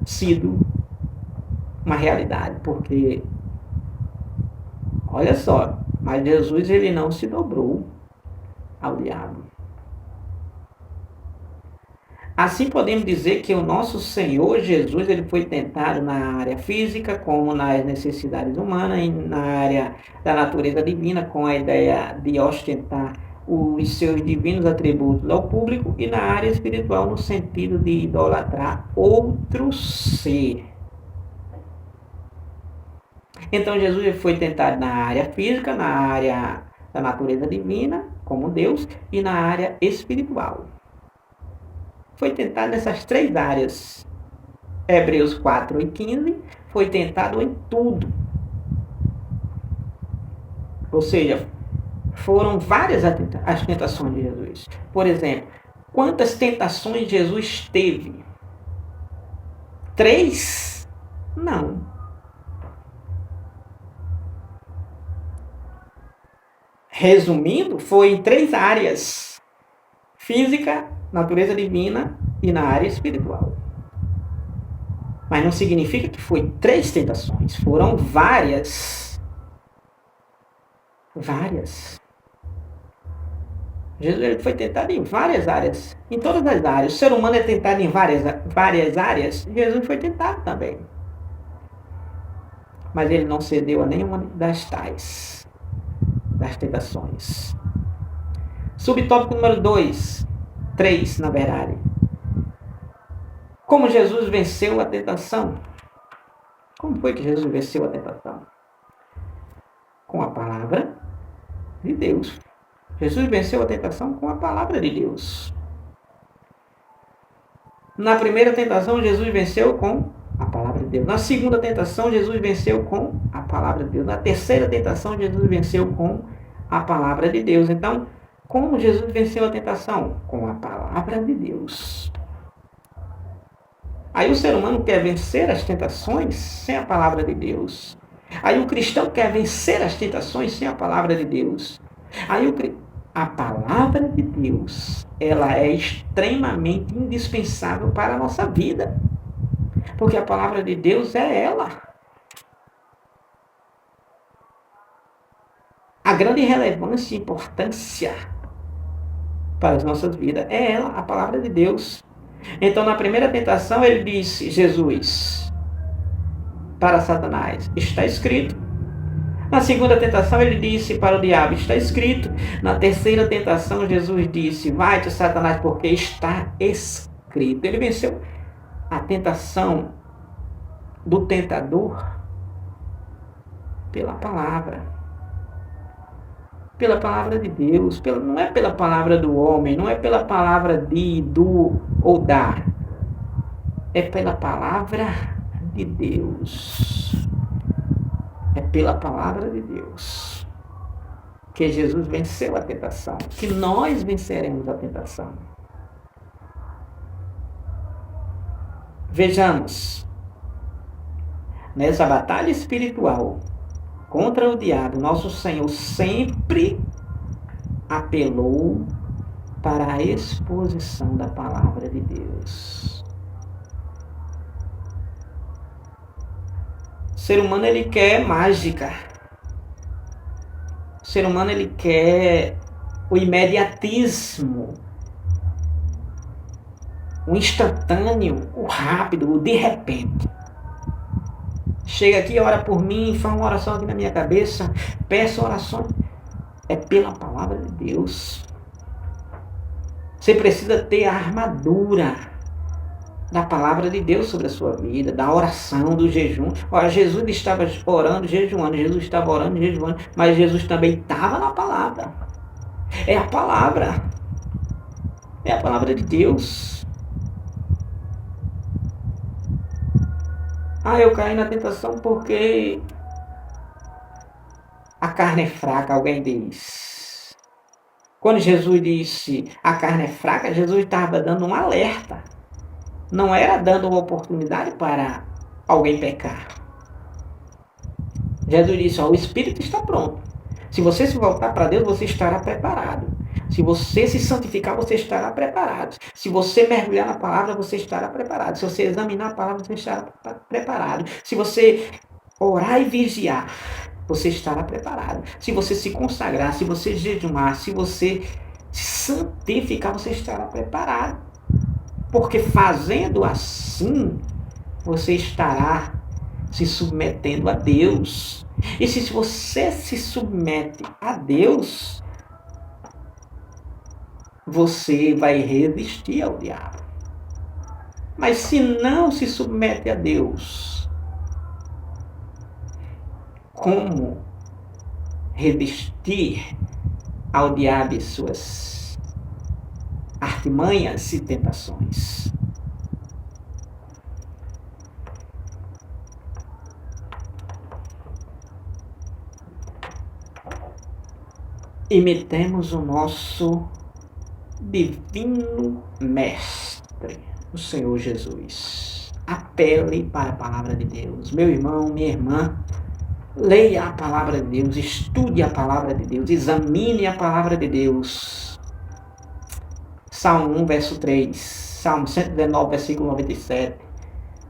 sido uma realidade, porque olha só, mas Jesus ele não se dobrou ao diabo. Assim podemos dizer que o nosso Senhor Jesus ele foi tentado na área física, como nas necessidades humanas, e na área da natureza divina, com a ideia de ostentar os seus divinos atributos ao público, e na área espiritual, no sentido de idolatrar outro ser. Então Jesus foi tentado na área física, na área da natureza divina, como Deus, e na área espiritual. Foi tentado nessas três áreas. Hebreus 4:15, foi tentado em tudo. Ou seja, foram várias as tentações de Jesus. Por exemplo, quantas tentações Jesus teve? 3? Não. Resumindo, foi em 3 áreas: física, natureza divina e na área espiritual. Mas não significa que foi 3 tentações, foram várias. Várias. Jesus ele foi tentado em várias áreas, em todas as áreas. O ser humano é tentado em várias áreas, Jesus foi tentado também. Mas ele não cedeu a nenhuma das tais, das tentações. Subtópico número 3, na verdade. Como Jesus venceu a tentação? Como foi que Jesus venceu a tentação? Com a palavra de Deus. Jesus venceu a tentação com a palavra de Deus. Na primeira tentação, Jesus venceu com a palavra de Deus. Na segunda tentação, Jesus venceu com a palavra de Deus. Na terceira tentação, Jesus venceu com a palavra de Deus. Então, como Jesus venceu a tentação? Com a palavra de Deus. Aí o ser humano quer vencer as tentações sem a palavra de Deus. Aí o cristão quer vencer as tentações sem a palavra de Deus. Aí a palavra de Deus, ela é extremamente indispensável para a nossa vida. Porque a palavra de Deus é ela. A grande relevância e importância para as nossas vidas é ela, a palavra de Deus. Então, na primeira tentação, ele disse, Jesus, para Satanás, está escrito. Na segunda tentação, ele disse para o diabo, está escrito. Na terceira tentação, Jesus disse, vai-te, Satanás, porque está escrito. Ele venceu a tentação do tentador pela palavra. Pela palavra de Deus, não é pela palavra do homem, não é pela palavra do ou da. É pela palavra de Deus. É pela palavra de Deus que Jesus venceu a tentação, que nós venceremos a tentação. Vejamos, nessa batalha espiritual contra o diabo, nosso Senhor sempre apelou para a exposição da palavra de Deus. O ser humano ele quer mágica. O ser humano ele quer o imediatismo, o instantâneo, o rápido, o de repente. chega aqui, ora por mim, faz uma oração aqui na minha cabeça, peça orações. É pela palavra de Deus. Você precisa ter a armadura da palavra de Deus sobre a sua vida, da oração, do jejum. Olha, Jesus estava orando, jejuando, Jesus estava orando, jejuando, mas Jesus também estava na palavra. É a palavra. É a palavra de Deus. Eu caí na tentação porque a carne é fraca, alguém diz. Quando Jesus disse a carne é fraca, Jesus estava dando um alerta. Não era dando uma oportunidade para alguém pecar. Jesus disse, o Espírito está pronto. Se você se voltar para Deus, você estará preparado. Se você se santificar, você estará preparado. Se você mergulhar na palavra, você estará preparado. Se você examinar a palavra, você estará preparado. Se você orar e vigiar, você estará preparado. Se você se consagrar, se você jejumar, se você se santificar, você estará preparado. Porque fazendo assim, você estará se submetendo a Deus. E se você se submete a Deus, você vai resistir ao diabo. Mas se não se submete a Deus, como resistir ao diabo e suas artimanhas e tentações? Imitemos o nosso divino mestre, o Senhor Jesus. Apele para a palavra de Deus. Meu irmão, minha irmã, leia a palavra de Deus, estude a palavra de Deus, examine a palavra de Deus. Salmo 1, verso 3, Salmo 119, versículo 97,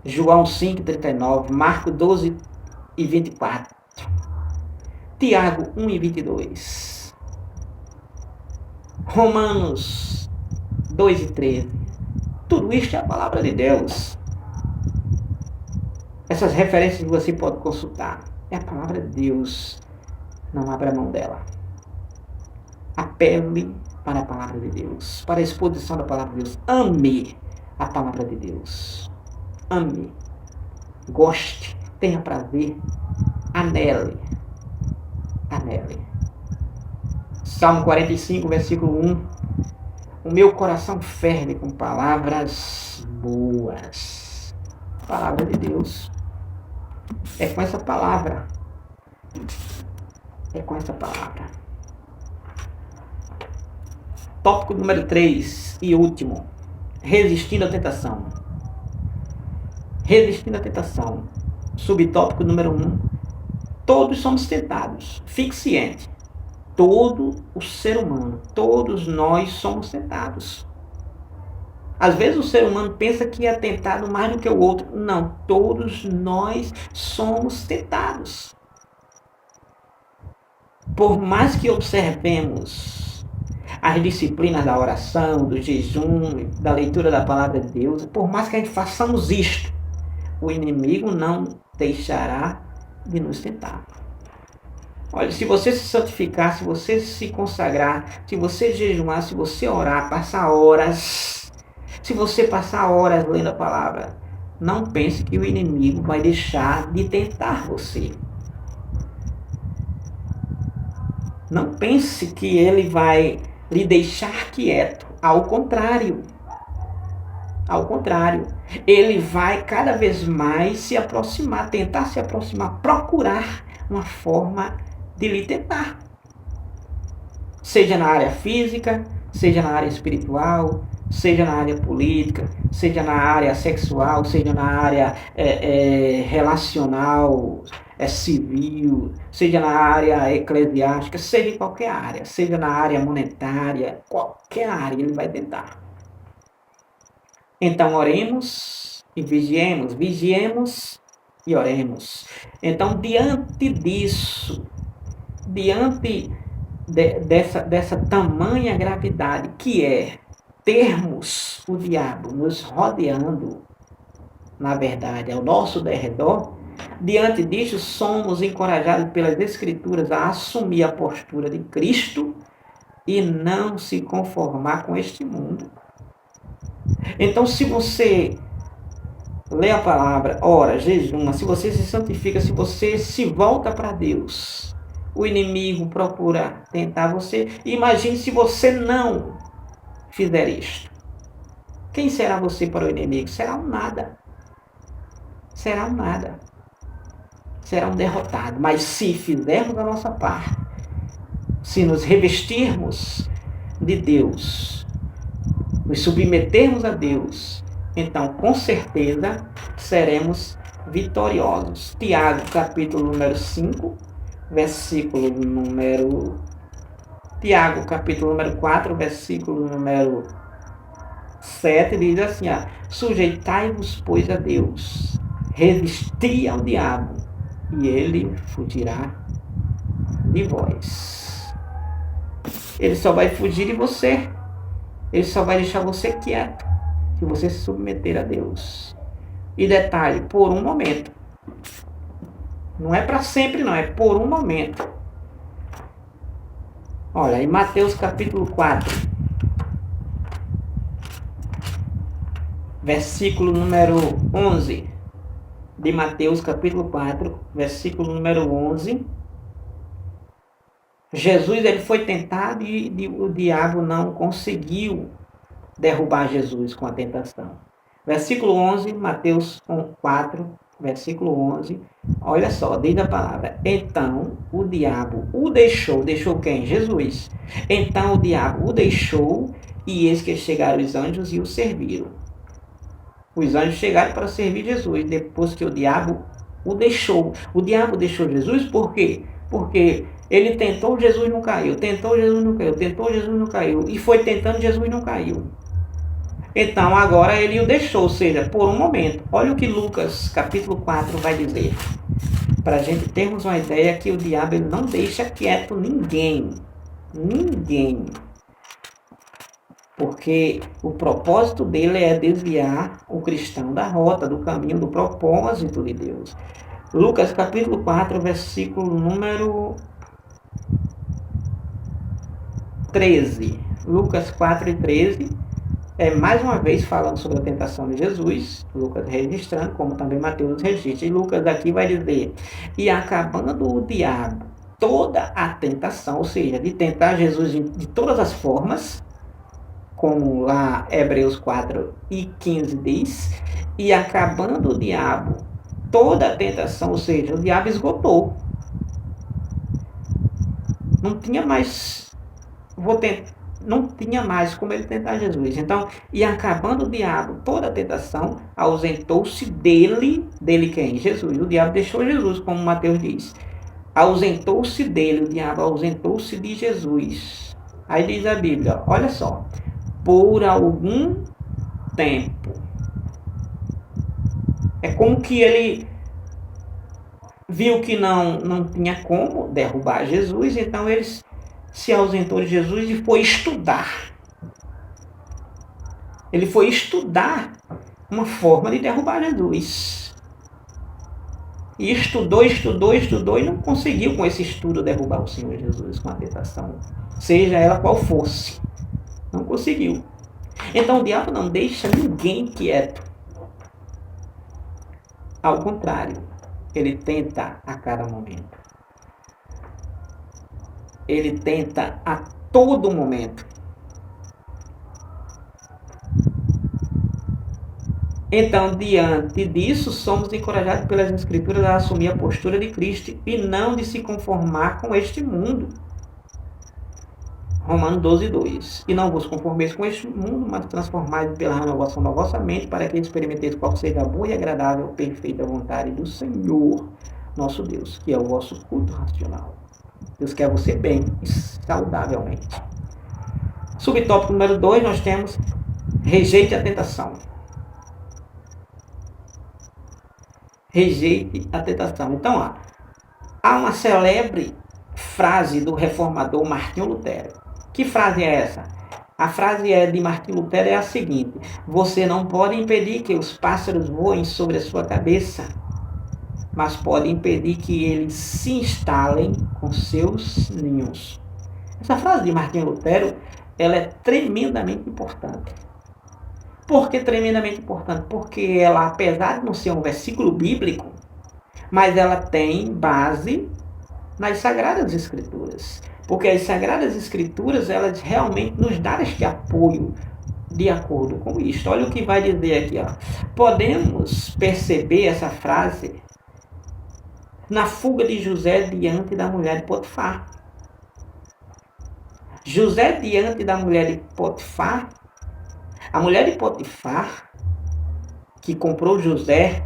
João 5, 39, Marcos 12 e 24, Tiago 1 e 22, Romanos 2 e 13. Tudo isto é a palavra de Deus. Essas referências você pode consultar. É a palavra de Deus. Não abra mão dela. Apele para a palavra de Deus, para a exposição da palavra de Deus. Ame a palavra de Deus. Ame. Goste. Tenha prazer. Anele. Anele. Salmo 45, versículo 1. O meu coração ferve com palavras boas. Palavra de Deus. É com essa palavra. É com essa palavra. Tópico número 3 e último. Resistindo à tentação. Resistindo à tentação. Subtópico número 1. Todos somos tentados. Fique ciente. Todo o ser humano, todos nós somos tentados. Às vezes o ser humano pensa que é tentado mais do que o outro. Não, todos nós somos tentados. Por mais que observemos as disciplinas da oração, do jejum, da leitura da palavra de Deus, por mais que a gente façamos isto, o inimigo não deixará de nos tentar. Olha, se você se santificar, se você se consagrar, se você jejuar, se você orar, passar horas, se você passar horas lendo a palavra, não pense que o inimigo vai deixar de tentar você. Não pense que ele vai lhe deixar quieto. Ao contrário. Ao contrário. Ele vai cada vez mais se aproximar, tentar se aproximar, procurar uma forma de lhe tentar. Seja na área física, seja na área espiritual, seja na área política, seja na área sexual, seja na área relacional, civil, seja na área eclesiástica, seja em qualquer área, seja na área monetária, qualquer área ele vai tentar. Então oremos e vigiemos e oremos. Então diante disso, diante dessa tamanha gravidade que é termos o diabo nos rodeando, na verdade, ao nosso derredor, Diante disso, somos encorajados pelas Escrituras a assumir a postura de Cristo e não se conformar com este mundo. Então, se você lê a palavra, ora, jejuma, se você se santifica, se você se volta para Deus, o inimigo procura tentar você. Imagine se você não fizer isto. Quem será você para o inimigo? Será um nada. Será um nada. Será um derrotado. Mas se fizermos a nossa parte, se nos revestirmos de Deus, nos submetermos a Deus, então com certeza seremos vitoriosos. Tiago, capítulo número 5, versículo número... Tiago, capítulo número 4, versículo número 7, diz assim, sujeitai-vos, pois, a Deus, resisti ao diabo, e ele fugirá de vós. Ele só vai fugir de você. Ele só vai deixar você quieto se você se submeter a Deus. E detalhe, por um momento. Não é para sempre, não. É por um momento. Olha, em Mateus capítulo 4, versículo número 11. De Mateus capítulo 4, versículo número 11. Jesus ele foi tentado e o diabo não conseguiu derrubar Jesus com a tentação. Versículo 11, Mateus 4, versículo 11. Olha só, diz a palavra. Então o diabo o deixou. Deixou quem? Jesus. Então o diabo o deixou, e eis que chegaram os anjos e o serviram. Os anjos chegaram para servir Jesus, depois que o diabo o deixou. O diabo deixou Jesus por quê? Porque ele tentou, Jesus não caiu. Tentou, Jesus não caiu. Tentou, Jesus não caiu. E foi tentando, Jesus não caiu. Então agora ele o deixou, ou seja, por um momento. Olha o que Lucas capítulo 4 vai dizer. Para a gente termos uma ideia que o diabo ele não deixa quieto ninguém. Ninguém. Porque o propósito dele é desviar o cristão da rota, do caminho, do propósito de Deus. Lucas capítulo 4, versículo número 13. Lucas 4 e 13. Mais uma vez falando sobre a tentação de Jesus. Lucas registrando, como também Mateus registra. E Lucas aqui vai dizer, e acabando o diabo toda a tentação, ou seja, de tentar Jesus de todas as formas, como lá Hebreus 4 e 15 diz, e acabando o diabo toda a tentação, ou seja, o diabo esgotou. Não tinha mais, não tinha mais como ele tentar Jesus. Então, e acabando o diabo toda a tentação, ausentou-se dele quem? Jesus. O diabo deixou Jesus, como Mateus diz. Ausentou-se dele, o diabo ausentou-se de Jesus. Aí diz a Bíblia, olha só, por algum tempo. É como que ele viu que não tinha como derrubar Jesus, então ele se ausentou de Jesus e foi estudar. Ele foi estudar uma forma de derrubar Jesus. E estudou e não conseguiu com esse estudo derrubar o Senhor Jesus com a tentação, seja ela qual fosse. Não conseguiu. Então o diabo não deixa ninguém quieto. Ao contrário, ele tenta a cada momento. Ele tenta a todo momento. Então, diante disso, somos encorajados pelas Escrituras a assumir a postura de Cristo e não de se conformar com este mundo. Romanos 12, 2. E não vos conformeis com este mundo, mas transformai-vos pela renovação da vossa mente, para que experimenteis qual seja a boa e agradável, perfeita vontade do Senhor, nosso Deus, que é o vosso culto racional. Deus quer você bem e saudavelmente. Subtópico número 2, nós temos rejeite a tentação. Rejeite a tentação. Então, há uma célebre frase do reformador Martinho Lutero. Que frase é essa? A frase de Martinho Lutero é a seguinte: você não pode impedir que os pássaros voem sobre a sua cabeça, mas pode impedir que eles se instalem com seus ninhos. Essa frase de Martinho Lutero, ela é tremendamente importante. Por que tremendamente importante? Porque ela, apesar de não ser um versículo bíblico, mas ela tem base nas Sagradas Escrituras. Porque as Sagradas Escrituras, elas realmente nos dão este apoio de acordo com isto. Olha o que vai dizer aqui. Ó. Podemos perceber essa frase na fuga de José diante da mulher de Potifar. José diante da mulher de Potifar, a mulher de Potifar, que comprou José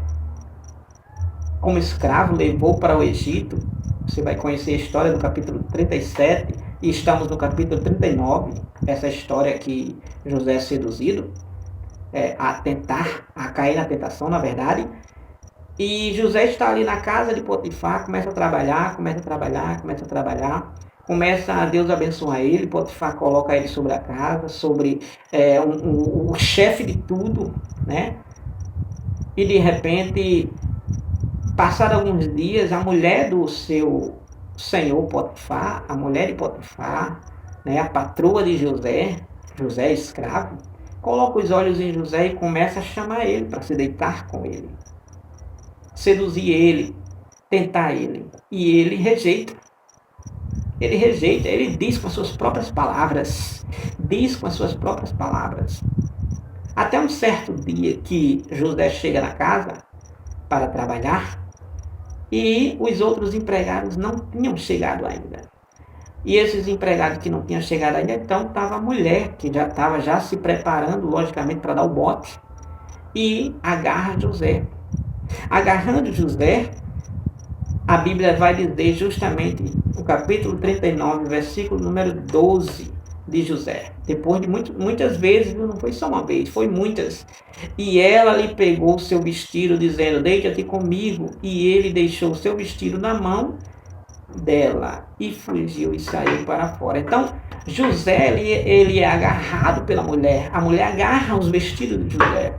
como escravo, levou para o Egito. Você vai conhecer a história do capítulo 37 e estamos no capítulo 39. Essa história que José é seduzido a cair na tentação, na verdade. E José está ali na casa de Potifar, começa a trabalhar, começa a Deus abençoar ele. Potifar coloca ele sobre a casa, sobre o chefe de tudo, né? E de repente, passados alguns dias, a mulher do seu senhor Potifar, a mulher de Potifar, né, a patroa de José, José escravo, coloca os olhos em José e começa a chamar ele para se deitar com ele, seduzir ele, tentar ele. E ele rejeita. Ele diz com as suas próprias palavras. Até um certo dia que José chega na casa para trabalhar e os outros empregados não tinham chegado ainda. E esses empregados que não tinham chegado ainda, então estava a mulher que já estava se preparando, logicamente, para dar o bote, e agarra José. Agarrando José, a Bíblia vai dizer justamente no capítulo 39, versículo número 12 de José. Depois de muitas vezes, não foi só uma vez, foi muitas. E ela lhe pegou o seu vestido, dizendo, deita-te comigo. E ele deixou o seu vestido na mão dela e fugiu e saiu para fora. Então, José, ele é agarrado pela mulher. A mulher agarra os vestidos de José,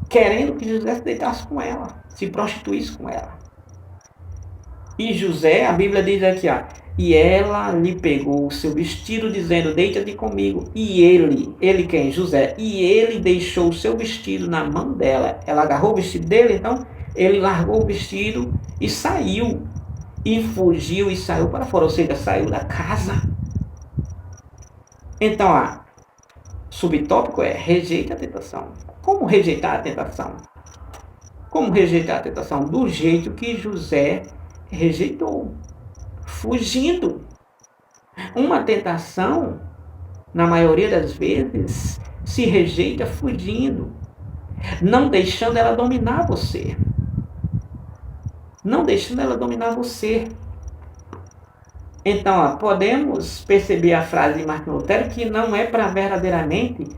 querendo que José se deitasse com ela, se prostituísse com ela. E José, a Bíblia diz aqui, ó, e ela lhe pegou o seu vestido, dizendo, deita-te comigo. E ele quem? José. E ele deixou o seu vestido na mão dela. Ela agarrou o vestido dele, então ele largou o vestido e saiu. E fugiu e saiu para fora, ou seja, saiu da casa. Então, subtópico é rejeita a tentação. Como rejeitar a tentação? Como rejeitar a tentação? Do jeito que José rejeitou, fugindo. Uma tentação, na maioria das vezes, se rejeita fugindo, não deixando ela dominar você. Então, podemos perceber a frase de Martinho Lutero que não é para verdadeiramente.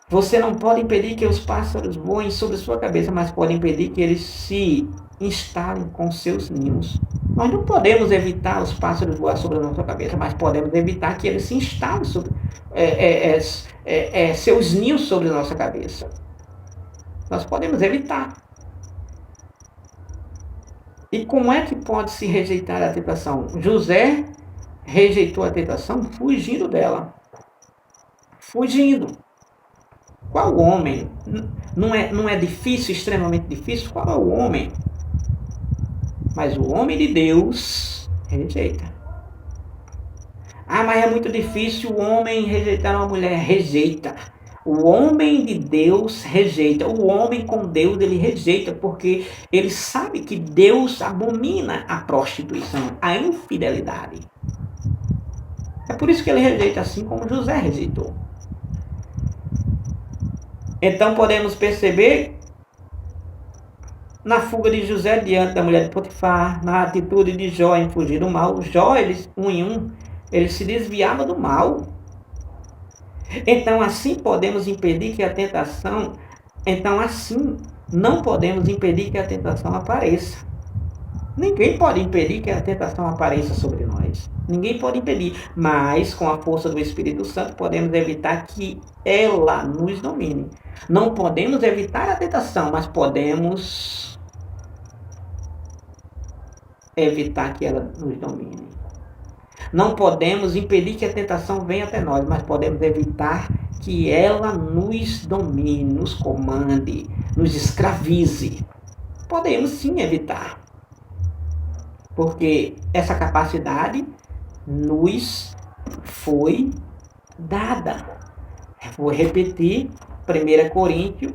Você não pode impedir que os pássaros voem sobre sua cabeça, mas pode impedir que eles se instalem com seus ninhos. Nós não podemos evitar os pássaros voar sobre a nossa cabeça, mas podemos evitar que eles se instalem sobre seus ninhos sobre a nossa cabeça. Nós podemos evitar. E como é que pode se rejeitar a tentação? José rejeitou a tentação fugindo dela. Fugindo. Qual homem? Não é difícil, extremamente difícil? Qual é o homem? Mas o homem de Deus rejeita. Mas é muito difícil o homem rejeitar uma mulher. Rejeita. O homem de Deus rejeita. O homem com Deus, ele rejeita, porque ele sabe que Deus abomina a prostituição, a infidelidade. É por isso que ele rejeita, assim como José rejeitou. Então podemos perceber na fuga de José diante da mulher de Potifar, na atitude de Jó em fugir do mal. Jó, ele se desviava do mal. Então assim podemos impedir que a tentação, não podemos impedir que a tentação apareça. Ninguém pode impedir que a tentação apareça sobre nós. Ninguém pode impedir, mas com a força do Espírito Santo podemos evitar que ela nos domine. Não podemos evitar a tentação, mas podemos evitar que ela nos domine. Não podemos impedir que a tentação venha até nós, mas podemos evitar que ela nos domine, nos comande, nos escravize. Podemos sim evitar. Porque essa capacidade nos foi dada. Vou repetir, 1 Coríntios,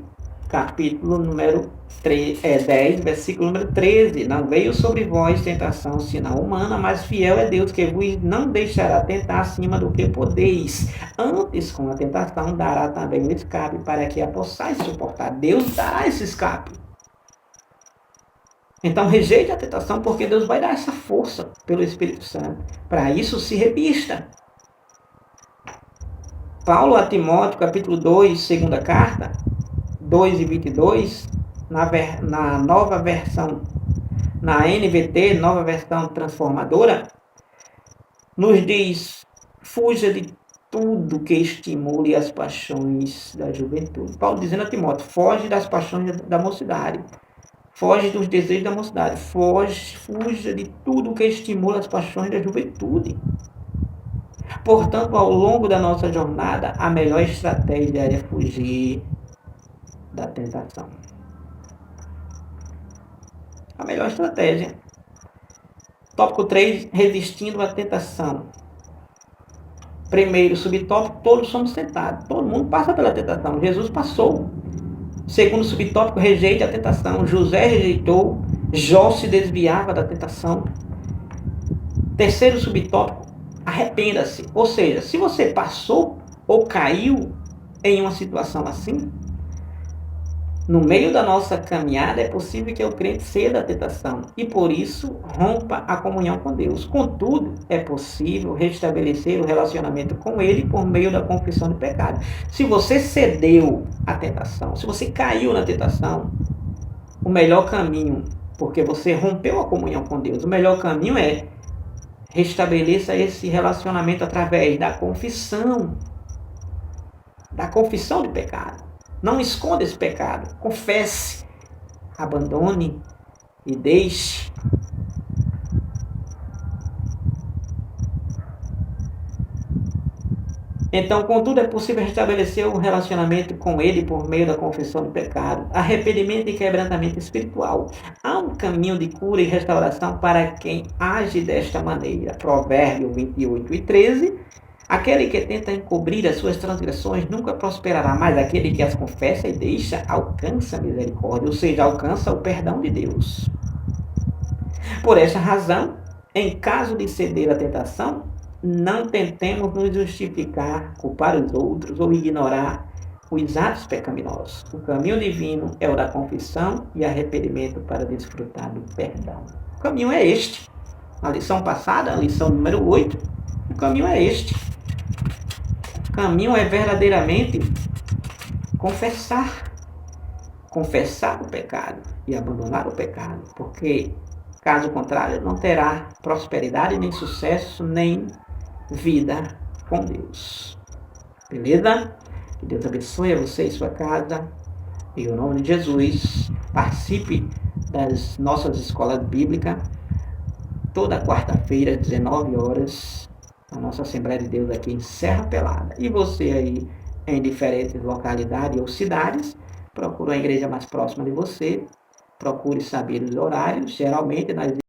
capítulo número 10, versículo número 13. Não veio sobre vós tentação senão humana, mas fiel é Deus, que vos não deixará tentar acima do que podeis. Antes, com a tentação, dará também o escape para que a possais suportar. Deus dará esse escape. Então rejeite a tentação, porque Deus vai dar essa força pelo Espírito Santo. Para isso, se revista. Paulo a Timóteo, capítulo 2, segunda carta, 2:22, na nova versão, na NVT, nova versão transformadora, nos diz: fuja de tudo que estimule as paixões da juventude. Paulo dizendo a Timóteo: foge das paixões da mocidade. Foge dos desejos da mocidade. Fuja de tudo que estimula as paixões da juventude. Portanto, ao longo da nossa jornada, a melhor estratégia é fugir da tentação. A melhor estratégia. Tópico 3, resistindo à tentação. Primeiro, subtópico, todos somos tentados. Todo mundo passa pela tentação. Jesus passou. Segundo subtópico, rejeite a tentação. José rejeitou, Jó se desviava da tentação. Terceiro subtópico, arrependa-se. Ou seja, se você passou ou caiu em uma situação assim, no meio da nossa caminhada é possível que o crente ceda à tentação e por isso rompa a comunhão com Deus. Contudo, é possível restabelecer o relacionamento com Ele por meio da confissão de pecado. Se você cedeu à tentação, se você caiu na tentação, o melhor caminho, porque você rompeu a comunhão com Deus, o melhor caminho é restabeleça esse relacionamento através da confissão de pecado. Não esconda esse pecado, confesse, abandone e deixe. Então, contudo, é possível restabelecer um relacionamento com Ele por meio da confissão de pecado, arrependimento e quebrantamento espiritual. Há um caminho de cura e restauração para quem age desta maneira. Provérbios 28:13. Aquele que tenta encobrir as suas transgressões nunca prosperará, mas aquele que as confessa e deixa alcança a misericórdia, ou seja, alcança o perdão de Deus. Por essa razão, em caso de ceder à tentação, não tentemos nos justificar, culpar os outros ou ignorar os atos pecaminosos. O caminho divino é o da confissão e arrependimento para desfrutar do perdão. O caminho é este. Na lição passada, a lição número 8, o caminho é este. O caminho é verdadeiramente confessar o pecado e abandonar o pecado, porque caso contrário não terá prosperidade, nem sucesso, nem vida com Deus. Beleza? Que Deus abençoe a você e sua casa. Em nome de Jesus, participe das nossas escolas bíblicas toda quarta-feira, às 19 horas, a nossa Assembleia de Deus aqui em Serra Pelada. E você aí em diferentes localidades ou cidades, procure a igreja mais próxima de você, procure saber os horários, geralmente nas